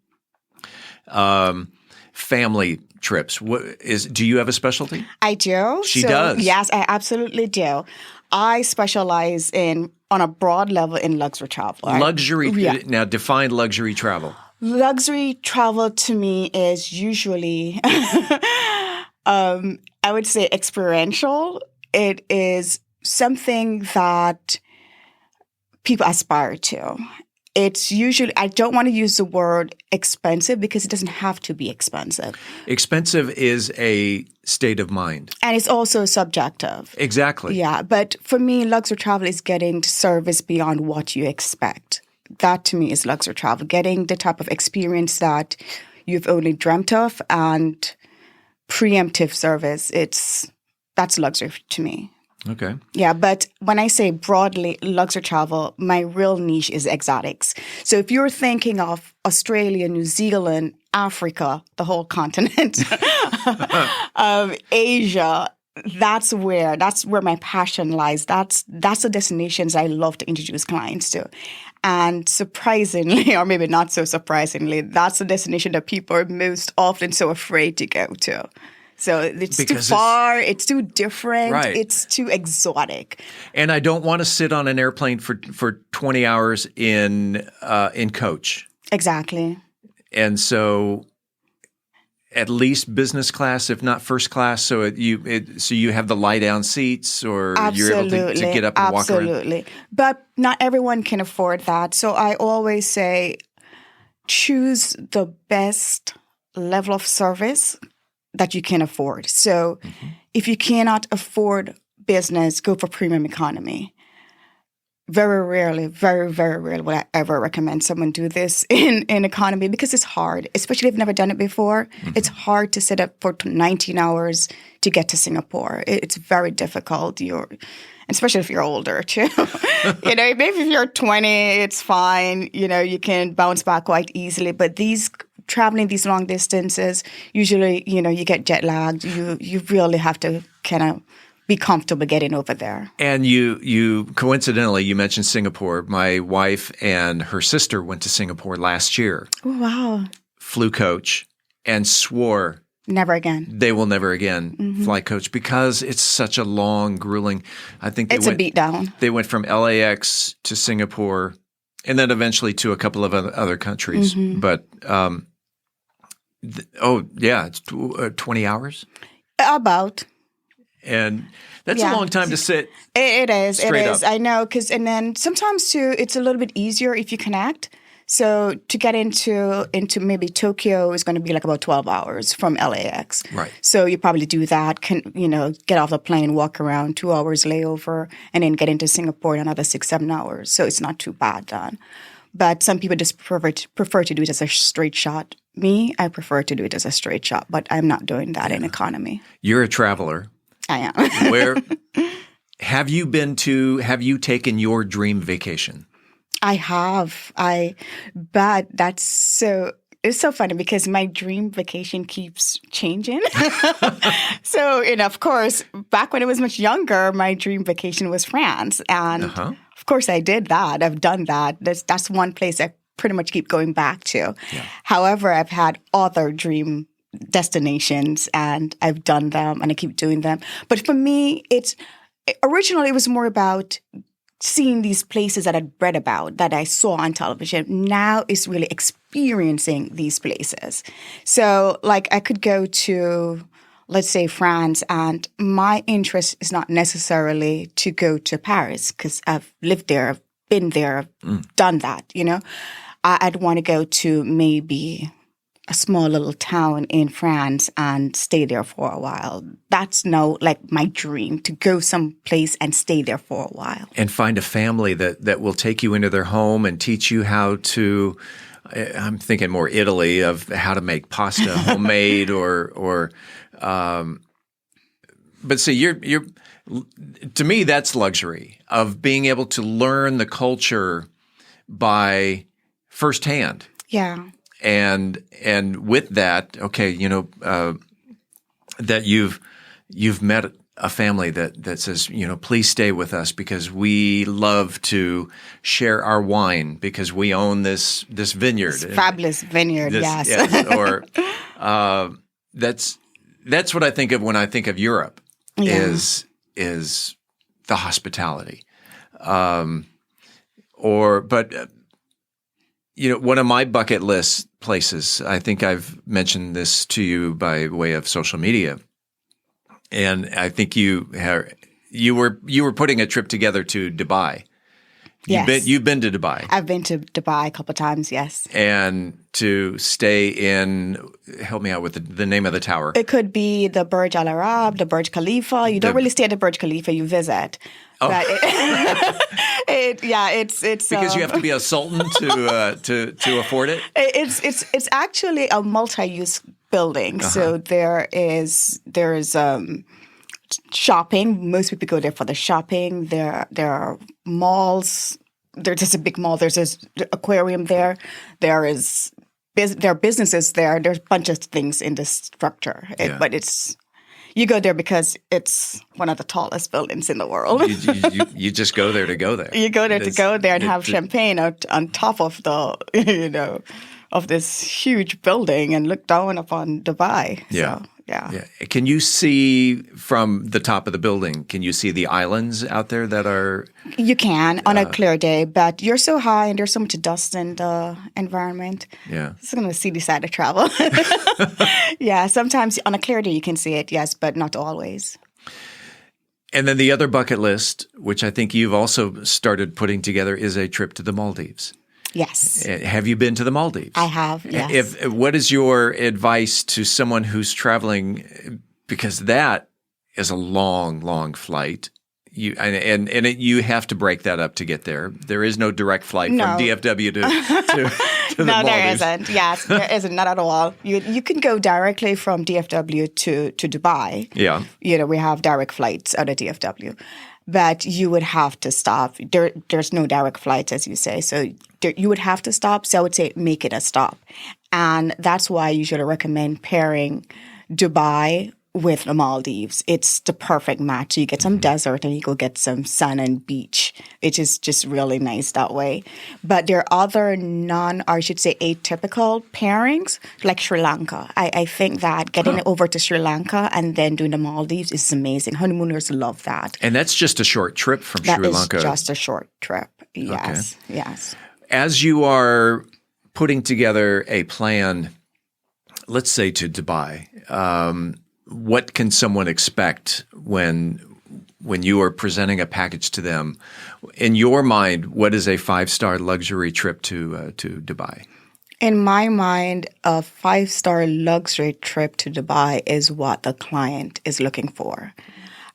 family trips. Do you have a specialty? I do. She does? Yes, I absolutely do. I specialize on a broad level in luxury travel. Luxury? Now define luxury travel. Luxury travel to me is usually, I would say experiential. It is something that people aspire to. It's usually, I don't want to use the word expensive because it doesn't have to be expensive. Expensive is a state of mind. And it's also subjective. Exactly. Yeah. But for me, luxury travel is getting service beyond what you expect. That to me is luxury travel, getting the type of experience that you've only dreamt of, and preemptive service. That's luxury to me. Okay. Yeah, but when I say broadly luxury travel, my real niche is exotics. So if you're thinking of Australia, New Zealand, Africa, the whole continent, Asia, that's where my passion lies. That's the destinations I love to introduce clients to. And surprisingly, or maybe not so surprisingly, that's the destination that people are most often so afraid to go to. So it's too far, it's too different, right. It's too exotic. And I don't want to sit on an airplane for 20 hours in coach. Exactly. And so at least business class, if not first class, so you have the lie down seats, or you're able to get up and walk around. Absolutely. But not everyone can afford that. So I always say choose the best level of service that you can afford. So if you cannot afford business, go for premium economy. Very rarely, very, very rarely would I ever recommend someone do this in economy, because it's hard, especially if you've never done it before. It's hard to sit up for 19 hours to get to Singapore. It's very difficult. Especially if you're older too. Maybe if you're 20, it's fine. You can bounce back quite easily. But traveling these long distances, usually, you get jet lagged. You really have to kind of be comfortable getting over there. And you coincidentally, you mentioned Singapore. My wife and her sister went to Singapore last year. Oh, wow. Flew coach and swore never again. They will never again fly coach, because it's such a long, grueling. I think it's a beatdown. They went from LAX to Singapore, and then eventually to a couple of other countries. But it's 20 hours. About. And that's a long time to sit. It is. Straight up. I know. And then sometimes too, it's a little bit easier if you connect. So to get into maybe Tokyo is going to be like about 12 hours from LAX. Right. So you probably do that. Get off the plane, walk around, 2 hours layover, and then get into Singapore in another 6-7 hours. So it's not too bad then. But some people just prefer to do it as a straight shot. Me, I prefer to do it as a straight shot, but I'm not doing that in economy. You're a traveler. I am. Where have you taken your dream vacation? I have. But it's so funny because my dream vacation keeps changing. So, of course, back when I was much younger, my dream vacation was France. And of course I did that. I've done that. That's one place I pretty much keep going back to. Yeah. However, I've had other dream destinations and I've done them and I keep doing them. But for me, originally it was more about seeing these places that I'd read about, that I saw on television. Now it's really experiencing these places. So like I could go to, let's say, France, and my interest is not necessarily to go to Paris because I've lived there, I've been there, I've done that, I'd want to go to maybe a small little town in France and stay there for a while. That's now like my dream, to go someplace and stay there for a while. And find a family that will take you into their home and teach you how to, I'm thinking more Italy, of how to make pasta homemade but see, you're to me, that's luxury, of being able to learn the culture by firsthand. Yeah. And with that, that you've met a family that says, please stay with us because we love to share our wine because we own this vineyard. This fabulous vineyard, yes. Or that's what I think of when I think of Europe, is the hospitality. One of my bucket list places, I think I've mentioned this to you by way of social media, and I think you were putting a trip together to Dubai. Yes. You've been to Dubai. I've been to Dubai a couple of times, yes. And to stay in, help me out with the name of the tower. It could be the Burj Al Arab, the Burj Khalifa. You don't really stay at the Burj Khalifa, you visit. Oh. But it's because you have to be a sultan to afford it. It's actually a multi-use building. So there is shopping. Most people go there for the shopping. There are malls. There's just a big mall. There's this aquarium there. There are businesses there. There's a bunch of things in this structure. But You go there because it's one of the tallest buildings in the world. You just go there to go there. You go there to go there and have champagne on top of the, of this huge building and look down upon Dubai. Yeah. So, yeah. Can you see from the top of the building, can you see the islands out there that are? You can on a clear day, but you're so high and there's so much dust in the environment. Yeah. It's going to see the side of travel. Yeah, sometimes on a clear day you can see it, yes, but not always. And then the other bucket list, which I think you've also started putting together, is a trip to the Maldives. Yes. Have you been to the Maldives? I have, yes. What is your advice to someone who's traveling? Because that is a long, long flight. You have to break that up to get there. There is no direct flight from DFW to the No, Maldives. there isn't. Yes, there isn't. Not at all. You can go directly from DFW to Dubai. Yeah. We have direct flights out of DFW. But you would have to stop. There's no direct flights, as you say. So you would have to stop. So I would say make it a stop. And that's why I usually recommend pairing Dubai with the Maldives. It's the perfect match. You get some desert and you go get some sun and beach. It is just really nice that way. But there are other atypical pairings, like Sri Lanka. I think that getting over to Sri Lanka and then doing the Maldives is amazing. Honeymooners love that. And that's just a short trip from Sri Lanka. That is just a short trip. Yes, okay. Yes. As you are putting together a plan, let's say to Dubai, what can someone expect when you are presenting a package to them? In your mind, what is a 5-star luxury trip to Dubai? In my mind, a 5-star luxury trip to Dubai is what the client is looking for.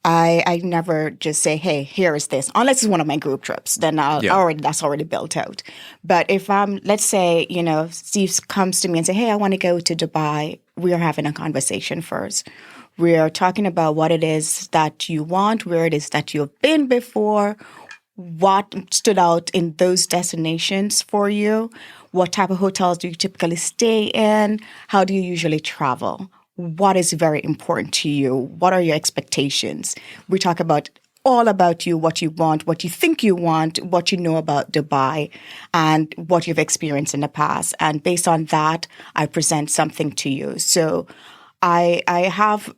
I never just say, hey, here is this, unless it's one of my group trips. Then that's already built out. But if let's say, Steve comes to me and say, hey, I want to go to Dubai. We are having a conversation first. We are talking about what it is that you want, where it is that you've been before, what stood out in those destinations for you, what type of hotels do you typically stay in, how do you usually travel, what is very important to you, what are your expectations. We talk about all about you, what you want, what you think you want, what you know about Dubai, and what you've experienced in the past. And based on that, I present something to you. So I've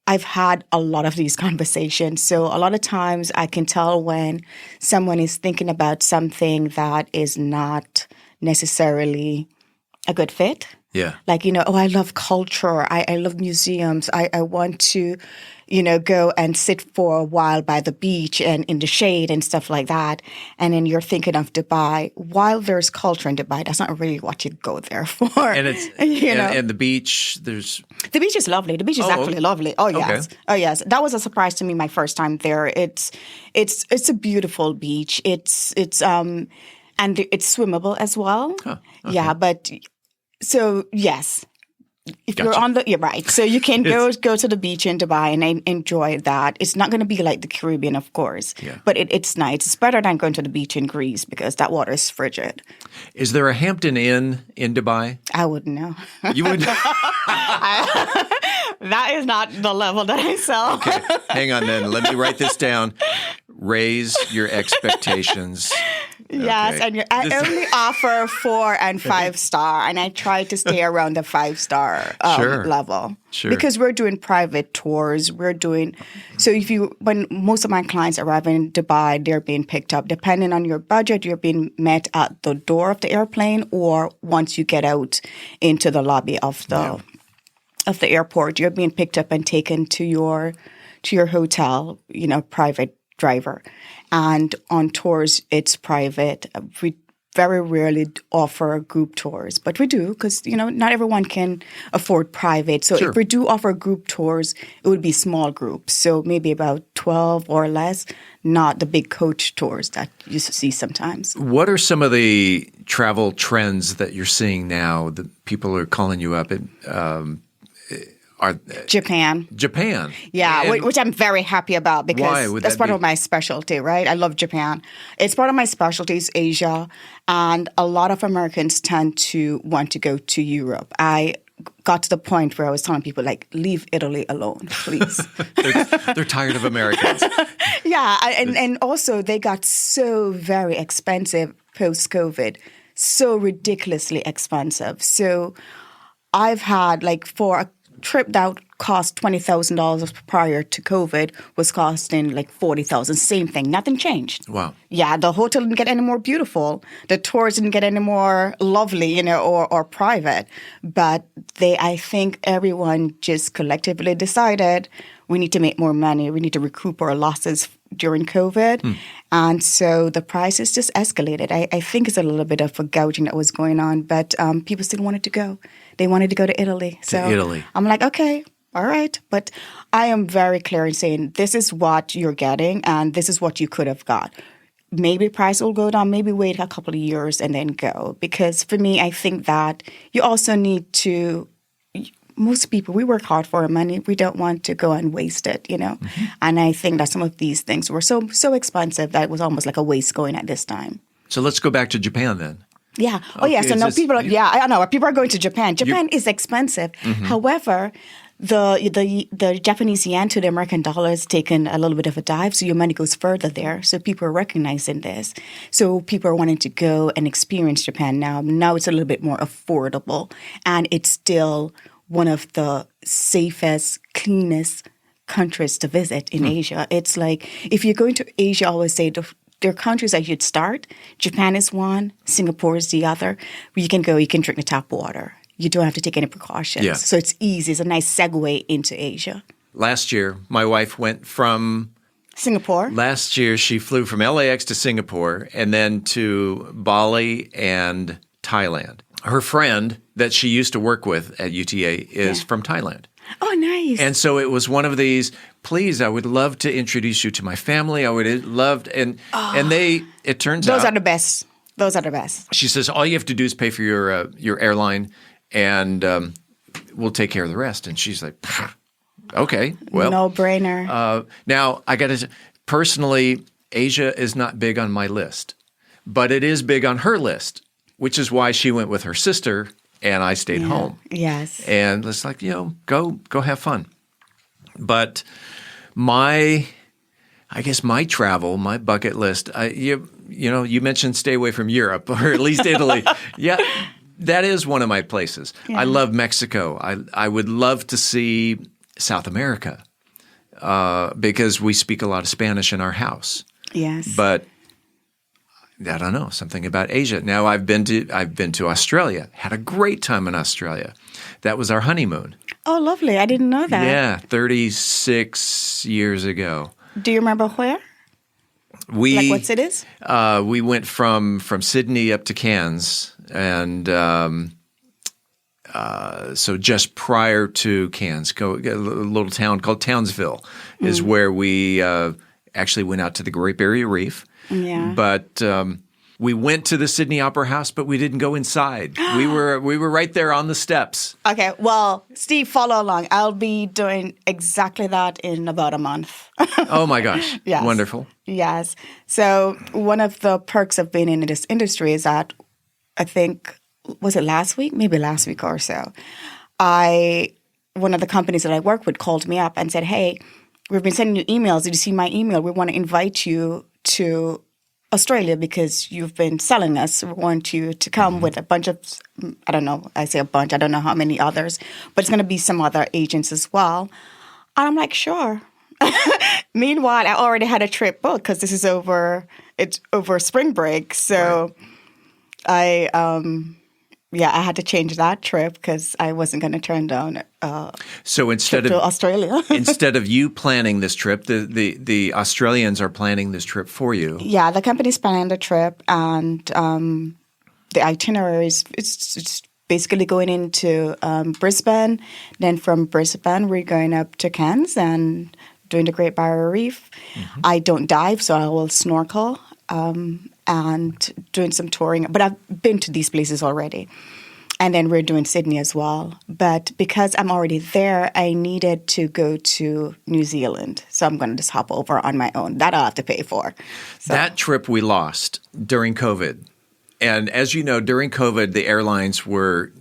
had a lot of these conversations. So a lot of times I can tell when someone is thinking about something that is not necessarily a good fit. Yeah. Like, I love culture. I love museums. I want to, go and sit for a while by the beach and in the shade and stuff like that. And then you're thinking of Dubai. While there's culture in Dubai, that's not really what you go there for. And it's, and the beach, The beach is lovely. The beach is actually lovely. Oh, yes. Okay. Oh, yes. That was a surprise to me my first time there. It's a beautiful beach. It's and it's swimmable as well. Huh, okay. Yeah, but... So, yes, if Gotcha. you're right. So you can go to the beach in Dubai and enjoy that. It's not going to be like the Caribbean, of course, but it's nice. It's better than going to the beach in Greece because that water is frigid. Is there a Hampton Inn in Dubai? I wouldn't know. You would? That is not the level that I sell. Okay, hang on then. Let me write this down. Raise your expectations. Yes, Okay. and I only offer 4 and 5 star, and I try to stay around the 5-star level. Sure. Because we're doing private tours. When most of my clients arrive in Dubai, they're being picked up. Depending on your budget, you're being met at the door of the airplane, or once you get out into the lobby of the airport, you're being picked up and taken to your hotel, private driver. And on tours, it's private. We very rarely offer group tours, but we do because, not everyone can afford private. So if we do offer group tours, it would be small groups. So maybe about 12 or less, not the big coach tours that you see sometimes. What are some of the travel trends that you're seeing now that people are calling you up and Japan. Yeah, which I'm very happy about because that's part of my specialty, right? I love Japan. It's part of my specialty is Asia, and a lot of Americans tend to want to go to Europe. I got to the point where I was telling people, like, leave Italy alone, please. They're tired of Americans. Yeah, and also they got so very expensive post-COVID, so ridiculously expensive. So I've had, like, for a trip that cost $20,000 prior to COVID was costing like $40,000. Same thing. Nothing changed. Wow. Yeah, the hotel didn't get any more beautiful. The tours didn't get any more lovely, or private. But I think everyone just collectively decided we need to make more money. We need to recoup our losses during COVID. And so the prices just escalated. I think it's a little bit of a gouging that was going on, but people still wanted to go. They wanted to go to Italy. So Italy. I'm like, okay, all right. But I am very clear in saying this is what you're getting and this is what you could have got. Maybe price will go down, maybe wait a couple of years and then go. Because for me, I think that you also need to most people, we work hard for our money. We don't want to go and waste it, And I think that some of these things were so expensive that it was almost like a waste going at this time. So let's go back to Japan then. Yeah. Oh, yeah. So now people I know. People are going to Japan. Japan is expensive. However, the Japanese yen to the American dollar has taken a little bit of a dive, so your money goes further there. So people are recognizing this. So people are wanting to go and experience Japan now. Now it's a little bit more affordable, and it's still one of the safest, cleanest countries to visit in Asia. It's like if you're going to Asia, I always say there are countries that you'd start. Japan is one. Singapore is the other. Where you can go, you can drink the tap water. You don't have to take any precautions. Yeah. So it's easy. It's a nice segue into Asia. Last year, my wife went from Singapore. Last year, she flew from LAX to Singapore and then to Bali and Thailand. Her friend that she used to work with at UTA is from Thailand. Oh, nice. And so it was one of these, please, I would love to introduce you to my family. I would love to, and it turns out. Those are the best. Those are the best. She says, all you have to do is pay for your airline and we'll take care of the rest. And she's like, okay, well. No brainer. Now, I got to, personally, Asia is not big on my list, but it is big on her list, which is why she went with her sister and I stayed home. Yes. And it's like, go have fun. But my travel, my bucket list, you mentioned stay away from Europe or at least Italy. Yeah, that is one of my places. Yeah. I love Mexico. I would love to see South America because we speak a lot of Spanish in our house. Yes. But I don't know, something about Asia. Now I've been to Australia. Had a great time in Australia. That was our honeymoon. Oh, lovely. I didn't know that. Yeah, 36 years ago. Do you remember where? Like what cities? We went from Sydney up to Cairns, and so just prior to Cairns, a little town called Townsville is where we actually went out to the Great Barrier Reef. Yeah. But we went to the Sydney Opera House, but we didn't go inside. We were right there on the steps. Okay. Well, Steve, follow along. I'll be doing exactly that in about a month. Oh, my gosh. Yes. Wonderful. Yes. So one of the perks of being in this industry is that I think, was it last week? Maybe last week or so. One of the companies that I work with called me up and said, hey, we've been sending you emails. Did you see my email? We want to invite you to Australia because you've been selling us. We want you to come with a bunch of, I don't know, I say a bunch, I don't know how many others, but it's going to be some other agents as well. And I'm like, sure. Meanwhile, I already had a trip booked because this is over spring break. So I had to change that trip because I wasn't going to turn down so instead trip of to Australia. Instead of you planning this trip, the Australians are planning this trip for you. Yeah, the company's planning the trip, and the itinerary is it's basically going into Brisbane. Then from Brisbane, we're going up to Cairns and doing the Great Barrier Reef. I don't dive, so I will snorkel. And doing some touring. But I've been to these places already. And then we're doing Sydney as well. But because I'm already there, I needed to go to New Zealand. So I'm going to just hop over on my own. That I'll have to pay for. So. That trip we lost during COVID. And as you know, during COVID, the airlines were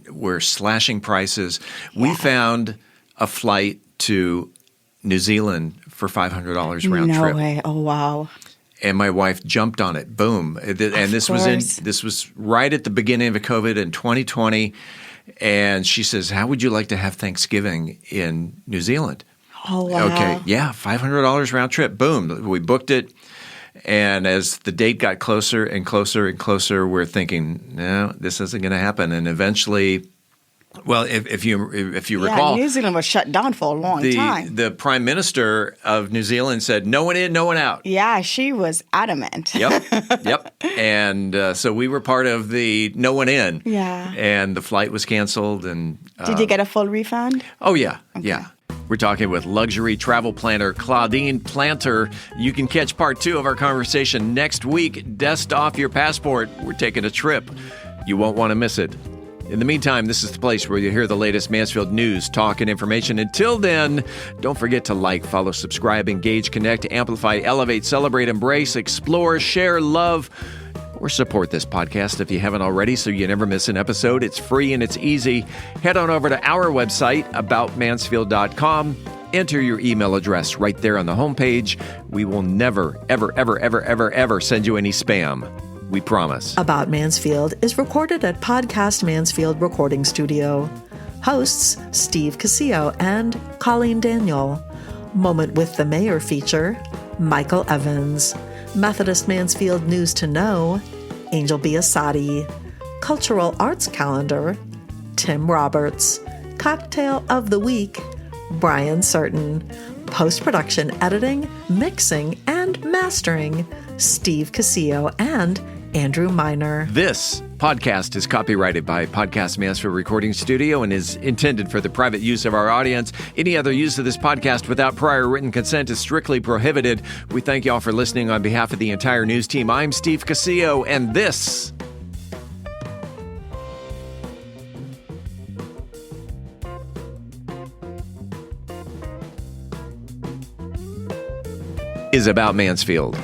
slashing prices. We found a flight to New Zealand for $500 round trip. No way. Oh, wow. And my wife jumped on it. Boom. And this was right at the beginning of COVID in 2020. And she says, how would you like to have Thanksgiving in New Zealand? Oh, wow. Okay. Yeah. $500 round trip. Boom. We booked it. And as the date got closer and closer and closer, we're thinking, no, this isn't going to happen. And eventually, well, if you recall, New Zealand was shut down for a long time. The Prime Minister of New Zealand said, no one in, no one out. Yeah, she was adamant. Yep. And so we were part of the no one in. Yeah. And the flight was canceled. And did you get a full refund? Oh, yeah. Okay. Yeah. We're talking with luxury travel planner Claudine Planter. You can catch part 2 of our conversation next week. Dust off your passport. We're taking a trip. You won't want to miss it. In the meantime, this is the place where you hear the latest Mansfield news, talk, and information. Until then, don't forget to like, follow, subscribe, engage, connect, amplify, elevate, celebrate, embrace, explore, share, love, or support this podcast if you haven't already so you never miss an episode. It's free and it's easy. Head on over to our website, aboutmansfield.com. Enter your email address right there on the homepage. We will never, ever, ever, ever, ever, ever send you any spam. We promise. About Mansfield is recorded at Podcast Mansfield Recording Studio. Hosts Steve Casillo and Colleen Daniel. Moment with the Mayor feature, Michael Evans. Methodist Mansfield News to Know, Angel Biasatti. Cultural Arts Calendar, Tim Roberts. Cocktail of the Week, Brian Certain. Post-production editing, mixing, and mastering, Steve Casillo and Andrew Miner. This podcast is copyrighted by Podcast Mansfield Recording Studio and is intended for the private use of our audience. Any other use of this podcast without prior written consent is strictly prohibited. We thank you all for listening on behalf of the entire news team. I'm Steve Casillo, and this is About Mansfield.